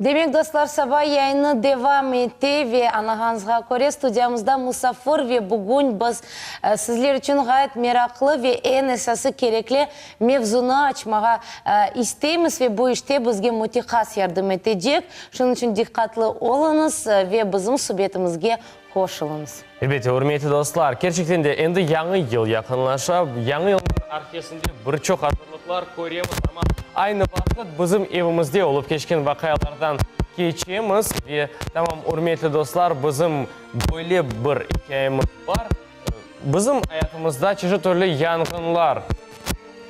Demek dostlar, sabah yayını devam etti ve anağınızға көре студиямызда Musafir ve bugün biz sizler için gayet meraklı ve en esası gerekli mevzunu açmağa isteyimiz ve bu işte bizge Mutikas yardım edecek. Şunun için dikkatli olunuz ve bizim subetimizge koşulunuz. Elbette, hürmetli dostlar, gerçekten de endi yangi yıl yakınlaşıp, yangi yılın arkasında birçok hazırlıklar koyuyoruz ama aynı vakit bizim evimizde olup geçken vakayalardan geçeceğimiz ve tamam hürmetli dostlar, bizim böyle bir hikayemiz var. Bizim hayatımızda çeşitli türlü yangınlar,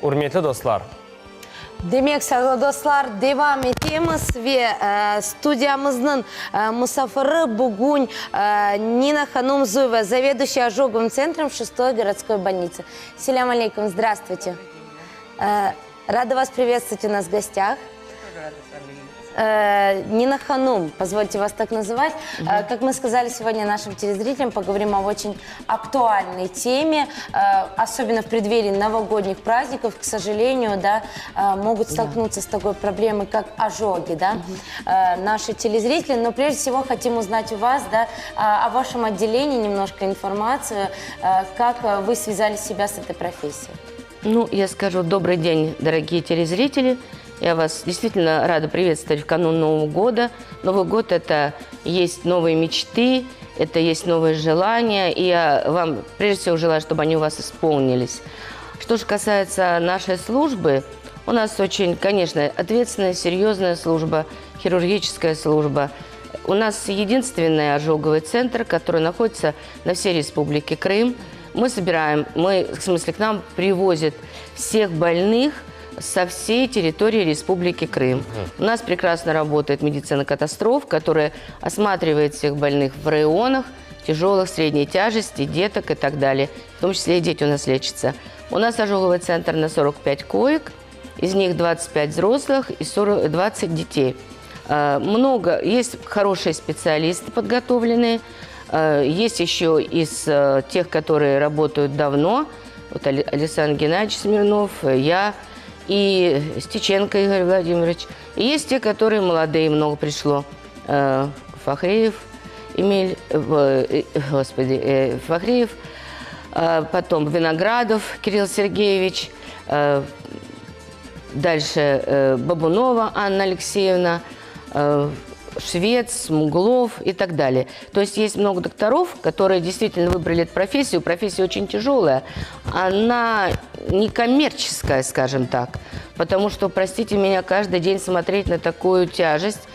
hürmetli dostlar. Demek sevgili dostlar, devam ettiğimiz ve stüdyamızın misafiri bugün Nina Ханумзуева, заведующая ожоговым центром 6-й городской больницы. Селям алейкум, здравствуйте. Рада вас приветствовать у нас в гостях. Нина Ханум, позвольте вас так называть. Как мы сказали сегодня нашим телезрителям, поговорим о очень актуальной теме, особенно в преддверии новогодних праздников, к сожалению, да, могут столкнуться с такой проблемой, как ожоги, да, наши телезрители. Но прежде всего хотим узнать у вас, да, о вашем отделении немножко информацию, как вы связали себя с этой профессией. Ну, я скажу добрый день, дорогие телезрители. Я вас действительно рада приветствовать в канун Нового года. Новый год – это есть новые мечты, это есть новые желания. И я вам прежде всего желаю, чтобы они у вас исполнились. Что же касается нашей службы, у нас очень, конечно, ответственная, серьезная служба, хирургическая служба. У нас единственный ожоговый центр, который находится на всей республике Крым. Мы собираем, в смысле, к нам привозят всех больных со всей территории Республики Крым. У нас прекрасно работает медицина катастроф, которая осматривает всех больных в районах, тяжелых, средней тяжести, деток и так далее. В том числе и дети у нас лечатся. У нас ожоговый центр на 45 коек, из них 25 взрослых и 20 детей. Есть хорошие специалисты подготовленные, есть еще из тех, которые работают давно, вот Александр Геннадьевич Смирнов, я и Стеченко Игорь Владимирович. И есть те, которые молодые, много пришло. Фахреев Эмиль, Фахреев, потом Виноградов Кирилл Сергеевич, дальше Бабунова Анна Алексеевна, Швец, Смуглов и так далее. То есть есть много докторов, которые действительно выбрали эту профессию. Профессия очень тяжелая. Она не коммерческая, скажем так. Потому что, простите меня, каждый день смотреть на такую тяжесть,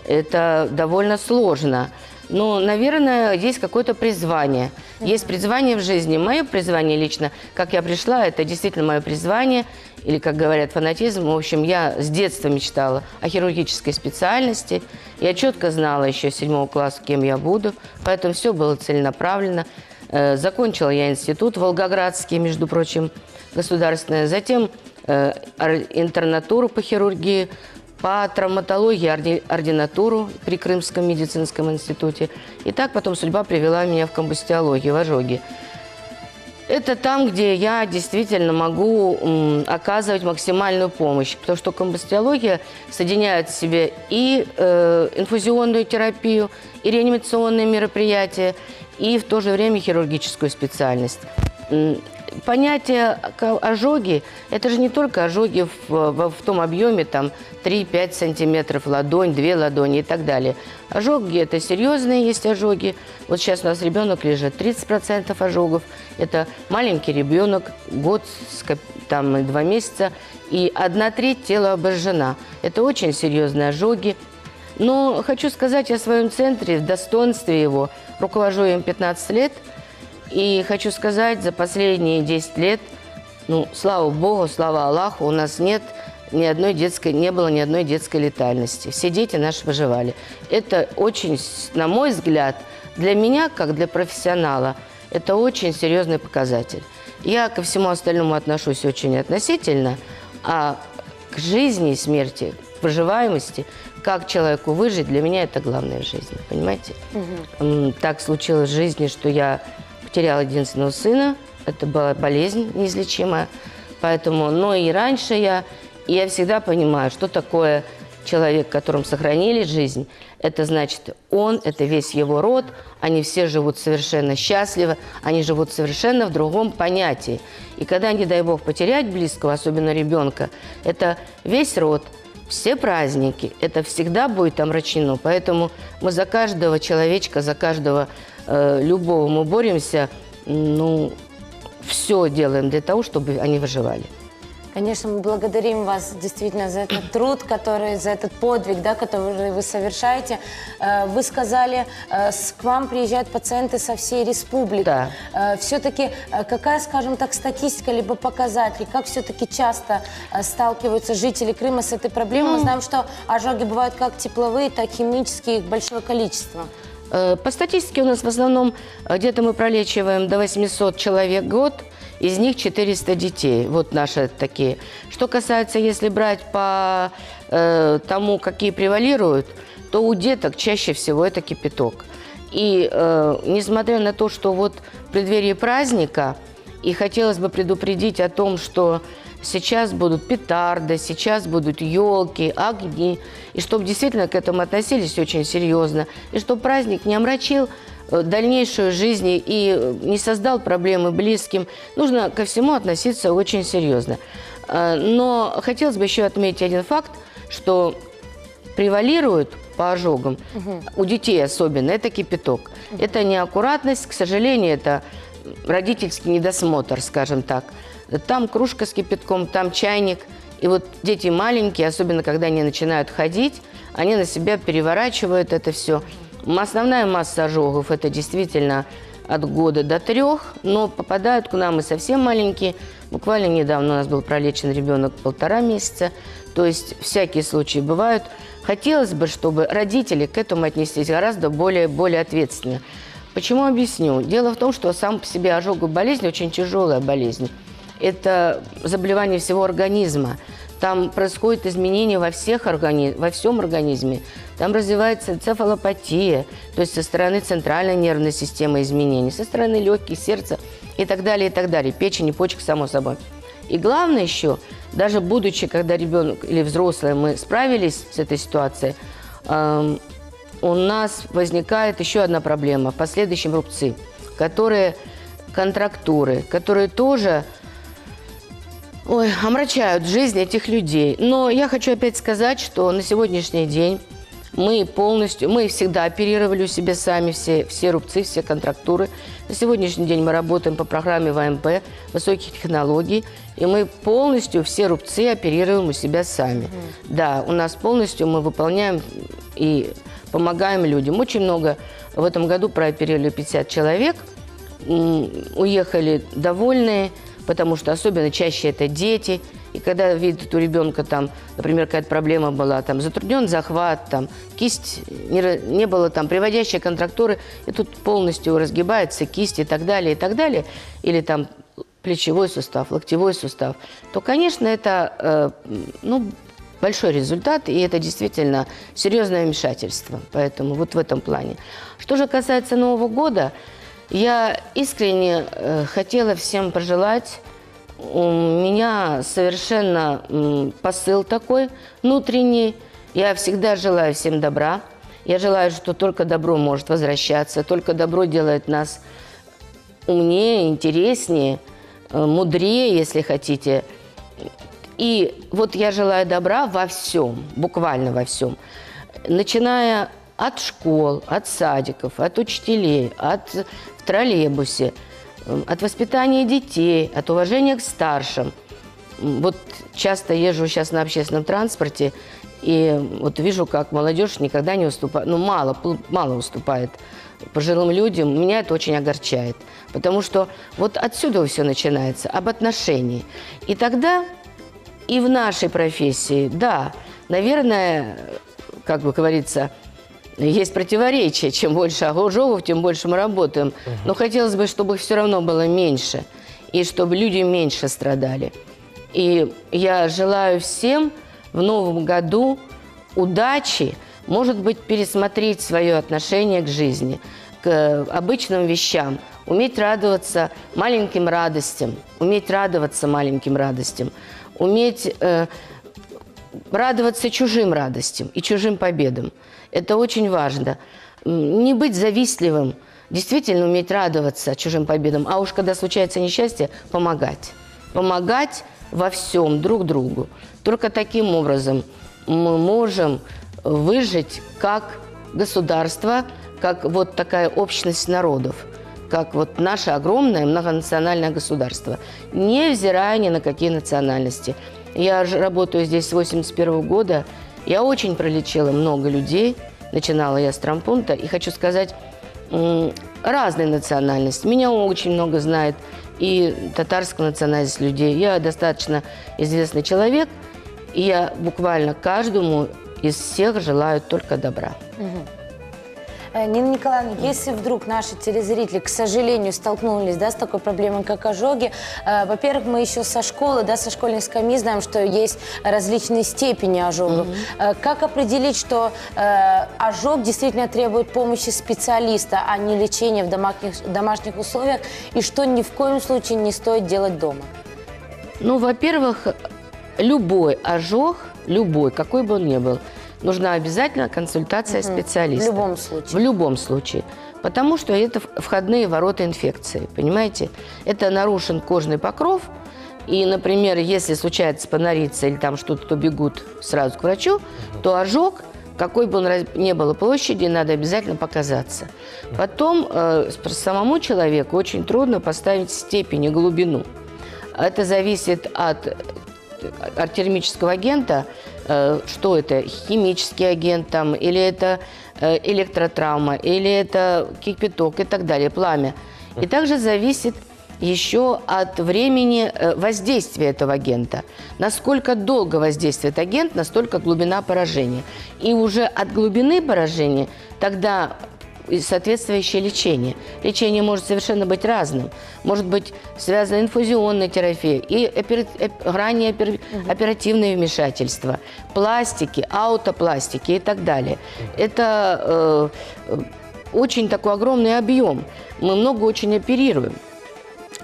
это довольно сложно. Но, наверное, есть какое-то призвание. Есть призвание в жизни. Мое призвание лично, как я пришла, это действительно мое призвание. Или, как говорят, фанатизм. В общем, я с детства мечтала о хирургической специальности. Я четко знала еще с 7 класса, кем я буду. Поэтому все было целенаправленно. Закончила я институт Волгоградский, между прочим, государственный. Затем интернатуру по хирургии, по травматологии ординатуру при Крымском медицинском институте. И так потом судьба привела меня в комбустиологию, в ожоги. Это там, где я действительно могу оказывать максимальную помощь, потому что комбустиология соединяет в себе и инфузионную терапию, и реанимационные мероприятия, и в то же время хирургическую специальность. Понятие ожоги – это же не только ожоги в том объеме, там 3-5 сантиметров, ладонь, 2 ладони и так далее. Ожоги – это серьезные есть ожоги. Вот сейчас у нас ребенок лежит, 30% ожогов. Это маленький ребенок, год, там, 2 месяца, и 1/3 тела обожжена. Это очень серьезные ожоги. Но хочу сказать о своем центре, в достоинстве его. Руковожу им 15 лет. И хочу сказать, за последние 10 лет, ну, слава Богу, слава Аллаху, у нас не было ни одной детской летальности. Все дети наши выживали. Это очень, на мой взгляд, для меня, как для профессионала, это очень серьезный показатель. Я ко всему остальному отношусь очень относительно, а к жизни и смерти, к выживаемости, как человеку выжить, для меня это главное в жизни, понимаете? Так случилось в жизни, что я потеряла единственного сына, это была болезнь неизлечимая, поэтому, но и раньше я всегда понимаю, что такое человек, которому сохранили жизнь, это значит он, это весь его род, они все живут совершенно счастливо, они живут совершенно в другом понятии. И когда, не дай бог, потерять близкого, особенно ребенка, это весь род, все праздники, это всегда будет омрачено. Поэтому мы за каждого человечка, за каждого любого мы боремся, ну, все делаем для того, чтобы они выживали. Конечно, мы благодарим вас действительно за этот труд, за этот подвиг, да, который вы совершаете. Вы сказали, к вам приезжают пациенты со всей республики. Да. Все-таки какая, скажем так, статистика, либо показатели, как все-таки часто сталкиваются жители Крыма с этой проблемой? Мы знаем, что ожоги бывают как тепловые, так и химические, их большое количество. По статистике у нас в основном где-то мы пролечиваем до 800 человек в год. Из них 400 детей. Вот наши такие. Что касается, если брать по тому, какие превалируют, то у деток чаще всего это кипяток. И несмотря на то, что вот в преддверии праздника, и хотелось бы предупредить о том, что сейчас будут петарды, сейчас будут елки, огни, и чтобы действительно к этому относились очень серьезно, и чтобы праздник не омрачил дальнейшую жизнь и не создал проблемы близким. Нужно ко всему относиться очень серьезно. Но хотелось бы еще отметить один факт, что превалирует по ожогам, у детей особенно, это кипяток. Это неаккуратность, к сожалению, это родительский недосмотр, скажем так. Там кружка с кипятком, там чайник. И вот дети маленькие, особенно когда они начинают ходить, они на себя переворачивают это все. Основная масса ожогов – это действительно от года до 3, но попадают к нам и совсем маленькие. Буквально недавно у нас был пролечен ребенок 1,5 месяца. То есть всякие случаи бывают. Хотелось бы, чтобы родители к этому отнеслись гораздо более ответственно. Почему объясню? Дело в том, что сам по себе ожоговая болезнь очень тяжелая болезнь. Это заболевание всего организма. Там происходят изменения во всем организме. Там развивается энцефалопатия, то есть со стороны центральной нервной системы изменений, со стороны легких, сердца и так далее, печени, почек, само собой. И главное еще, даже будучи, когда ребенок или взрослый, мы справились с этой ситуацией, у нас возникает еще одна проблема, в последующем рубцы, контрактуры, которые тоже омрачают жизнь этих людей. Но я хочу опять сказать, что на сегодняшний день мы всегда оперировали у себя сами все рубцы, все контрактуры. На сегодняшний день мы работаем по программе ВМП, высоких технологий, и мы полностью все рубцы оперируем у себя сами. Да, у нас полностью мы выполняем и помогаем людям. Очень много в этом году прооперировали 50 человек, уехали довольные, потому что особенно чаще это дети. И когда видят у ребенка, там, например, какая-то проблема была, там, затруднен захват, там, кисть, не было там приводящей контрактуры, и тут полностью разгибается кисть и так далее, или там плечевой сустав, локтевой сустав, то, конечно, это большой результат, и это действительно серьезное вмешательство. Поэтому вот в этом плане. Что же касается Нового года, я искренне хотела всем пожелать. У меня совершенно посыл такой внутренний. Я всегда желаю всем добра. Я желаю, что только добро может возвращаться, только добро делает нас умнее, интереснее, мудрее, если хотите. И вот я желаю добра во всем, буквально во всем. Начиная от школ, от садиков, от учителей, в троллейбусе, от воспитания детей, от уважения к старшим. Вот часто езжу сейчас на общественном транспорте, и вот вижу, как молодежь никогда не уступает, мало уступает пожилым людям. Меня это очень огорчает, потому что вот отсюда все начинается, об отношении. И тогда и в нашей профессии, да, наверное, как бы говорится, есть противоречия. Чем больше ожогов, тем больше мы работаем. Но хотелось бы, чтобы их все равно было меньше. И чтобы люди меньше страдали. И я желаю всем в новом году удачи, может быть, пересмотреть свое отношение к жизни, к обычным вещам, уметь радоваться маленьким радостям, уметь радоваться чужим радостям и чужим победам. Это очень важно. Не быть завистливым, действительно уметь радоваться чужим победам, а уж когда случается несчастье, помогать. Помогать во всем друг другу. Только таким образом мы можем выжить как государство, как вот такая общность народов, как вот наше огромное многонациональное государство, невзирая ни на какие национальности. Я же работаю здесь с 1981 года, я очень пролечила много людей, начинала я с травмпункта, и хочу сказать, разные национальности. Меня очень много знает и татарская национальность людей. Я достаточно известный человек, и я буквально каждому из всех желаю только добра. Нина Николаевна, если вдруг наши телезрители, к сожалению, столкнулись, да, с такой проблемой, как ожоги, во-первых, мы еще со школы, да, со школьной скамьи знаем, что есть различные степени ожогов. Как определить, что ожог действительно требует помощи специалиста, а не лечения в домашних условиях, и что ни в коем случае не стоит делать дома? Ну, во-первых, любой ожог, любой, какой бы он ни был, нужна обязательно консультация специалиста. В любом случае. В любом случае. Потому что это входные ворота инфекции, понимаете? Это нарушен кожный покров, и, например, если случается понориться или там что-то, то бегут сразу к врачу, то ожог, какой бы он ни был площади, надо обязательно показаться. Потом самому человеку очень трудно поставить степень и глубину. Это зависит от термического агента, что это, химический агент там, или это электротравма, или это кипяток и так далее, пламя. И также зависит еще от времени воздействия этого агента. Насколько долго воздействует агент, настолько глубина поражения. И уже от глубины поражения тогда соответствующее лечение. Лечение может совершенно быть разным. Может быть связано инфузионной терапией и раннее оперативное вмешательство, пластики, аутопластики и так далее. Это очень такой огромный объем. Мы много очень оперируем.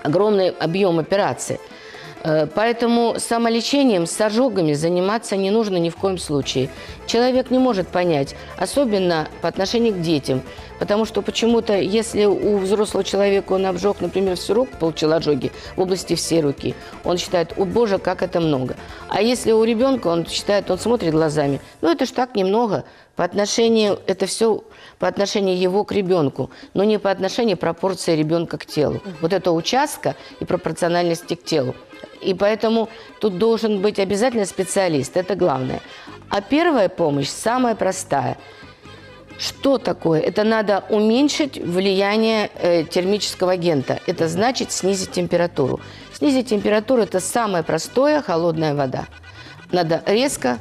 Огромный объем операций. Поэтому самолечением с ожогами заниматься не нужно ни в коем случае. Человек не может понять, особенно по отношению к детям. Потому что почему-то, если у взрослого человека он обжег, например, всю руку, получил ожоги в области всей руки, он считает, о боже, как это много. А если у ребенка, он считает, он смотрит глазами, ну это ж так немного, по отношению, это все по отношению его к ребенку, но не по отношению пропорции ребенка к телу. Вот это участка и пропорциональности к телу. И поэтому тут должен быть обязательно специалист, это главное. А первая помощь самая простая. Что такое? Это надо уменьшить влияние термического агента. Это значит снизить температуру. Снизить температуру – это самое простое – холодная вода. Надо резко,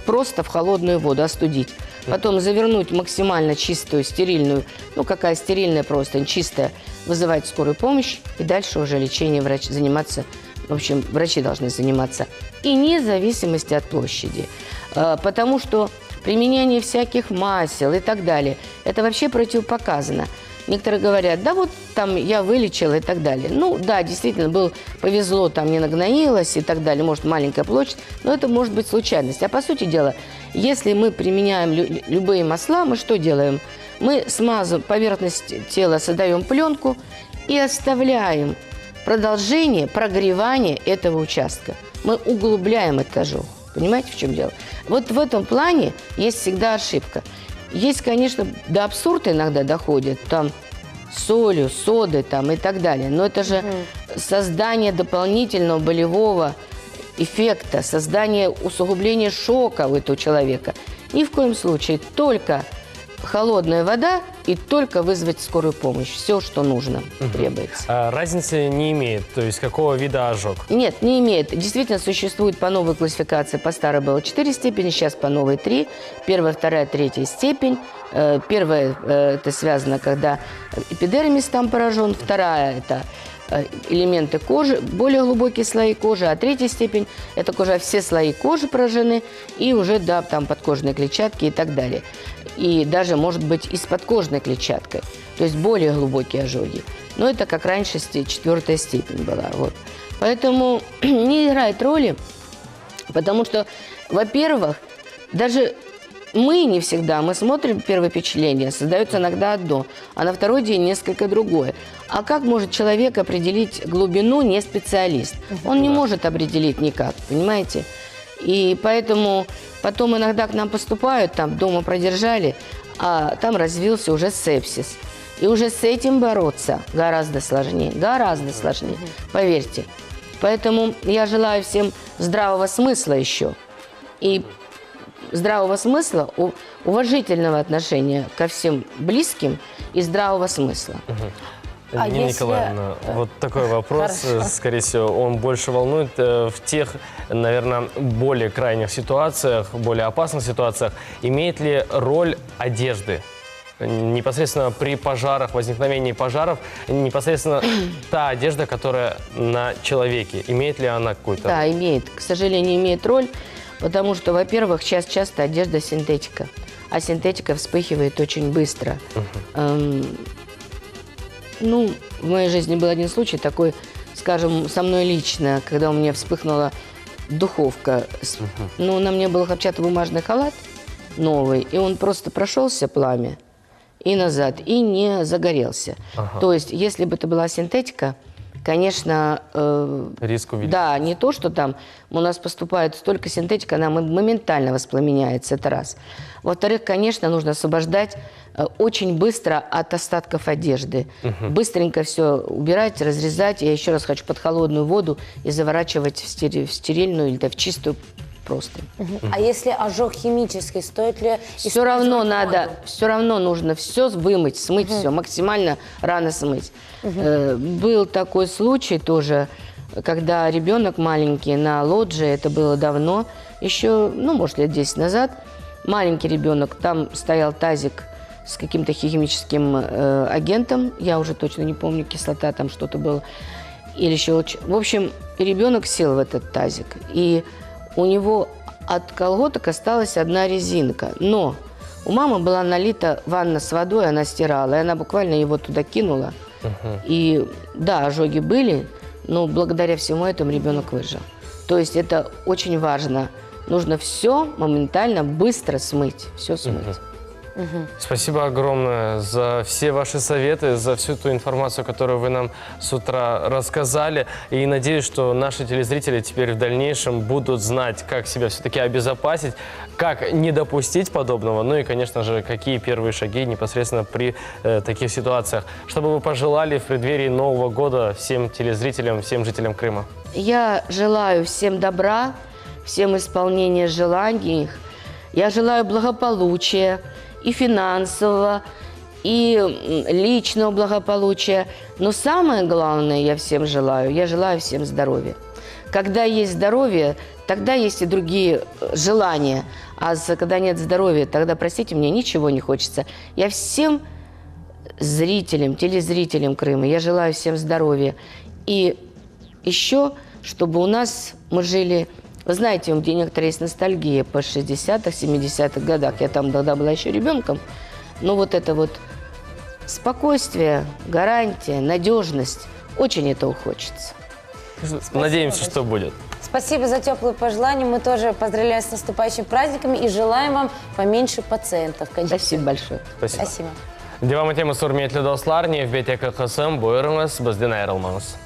просто в холодную воду остудить. Потом завернуть максимально чистую, стерильную, ну какая стерильная просто, чистая, вызывать скорую помощь. И дальше уже лечение заниматься, в общем, врачи должны заниматься. И вне зависимости от площади. Потому что применение всяких масел и так далее, это вообще противопоказано. Некоторые говорят, да вот там я вылечила и так далее. Ну да, действительно, повезло, там не нагноилось и так далее, может маленькая площадь, но это может быть случайность. А по сути дела, если мы применяем любые масла, мы что делаем? Мы смазываем поверхность тела, создаем пленку и оставляем продолжение прогревания этого участка. Мы углубляем этот ожог. Понимаете, в чем дело? Вот в этом плане есть всегда ошибка. Есть, конечно, до абсурда иногда доходит, там, солью, содой там, и так далее. Но это же создание дополнительного болевого эффекта, создание усугубления шока у этого человека. Ни в коем случае только холодная вода и только вызвать скорую помощь. Все, что нужно, требуется. Разницы не имеет, то есть какого вида ожог? Нет, не имеет. Действительно, существует по новой классификации. По старой было 4 степени, сейчас по новой 3. Первая, вторая, третья степень. Первая это связано, когда эпидермис там поражен. Вторая – это элементы кожи, более глубокие слои кожи, а третья степень – это кожа, все слои кожи поражены, и уже, да, там подкожные клетчатки и так далее. И даже, может быть, и с подкожной клетчаткой, то есть более глубокие ожоги. Но это как раньше 4-я степень была. Вот. Поэтому не играет роли, Потому что, во-первых, даже мы не всегда, мы смотрим первое впечатление, создается иногда одно, а на второй день несколько другое. А как может человек определить глубину не специалист? Он не может определить никак, понимаете? И поэтому потом иногда к нам поступают, там дома продержали, а там развился уже сепсис. И уже с этим бороться гораздо сложнее, поверьте. Поэтому я желаю всем здравого смысла еще. И здравого смысла, уважительного отношения ко всем близким и здравого смысла. А Нина если- Николаевна, вот такой вопрос, Хорошо. скорее всего, он больше волнует в тех, наверное, более крайних ситуациях, более опасных ситуациях. Имеет ли роль одежды? Непосредственно при пожарах, возникновении пожаров, непосредственно та одежда, которая на человеке, имеет ли она какую-то? Да, имеет. К сожалению, имеет роль, потому что, во-первых, сейчас часто одежда синтетика, а синтетика вспыхивает очень быстро. Ну, в моей жизни был один случай такой, скажем, со мной лично, когда у меня вспыхнула духовка. Ну, на мне был хлопчатобумажный халат новый, и он просто прошелся пламя и назад, и не загорелся. То есть, если бы это была синтетика, конечно, Риск увеличить. да, не то, что там у нас поступает столько синтетика, она моментально воспламеняется, это раз. Во-вторых, конечно, нужно освобождать очень быстро от остатков одежды. Быстренько все убирать, разрезать. Я еще раз хочу под холодную воду и заворачивать в стерильную или в чистую просто. А если ожог химический, стоит ли... Все равно использовать надо, воду? все равно нужно все вымыть, смыть все, максимально рано смыть. Был такой случай тоже, когда ребенок маленький на лоджии, это было давно, еще, ну, может, лет 10 назад, маленький ребенок, там стоял тазик с каким-то химическим агентом, я уже точно не помню, кислота там что-то было, или еще... В общем, ребенок сел в этот тазик, и у него от колготок осталась одна резинка. Но у мамы была налита ванна с водой, она стирала, и она буквально его туда кинула. И да, ожоги были, но благодаря всему этому ребенок выжил. То есть это очень важно. Нужно все моментально, быстро смыть. Все смыть. Спасибо огромное за все ваши советы, за всю ту информацию, которую вы нам с утра рассказали. И надеюсь, что наши телезрители теперь в дальнейшем будут знать, как себя все-таки обезопасить, как не допустить подобного, ну и, конечно же, какие первые шаги непосредственно при таких ситуациях. Что бы вы пожелали в преддверии Нового года всем телезрителям, всем жителям Крыма? Я желаю всем добра, всем исполнения желаний. Я желаю благополучия и финансового, и личного благополучия. Но самое главное я всем желаю, я желаю всем здоровья. Когда есть здоровье, тогда есть и другие желания. А когда нет здоровья, тогда, простите, мне ничего не хочется. Я всем зрителям, телезрителям Крыма, я желаю всем здоровья. И еще, чтобы у нас мы жили... Вы знаете, где некоторые есть ностальгия по 60-х, 70-х годах. Я там тогда была еще ребенком. Но вот это вот спокойствие, гарантия, надежность, очень этого хочется. Надеемся, что будет. Спасибо за теплые пожелания. Мы тоже поздравляем с наступающими праздниками и желаем вам поменьше пациентов, конечно. Спасибо большое. Спасибо. Спасибо. Девамы темы сурметлі достлар, не в бете КХСМ, бойырыңыз, бізден айрылмаңыз.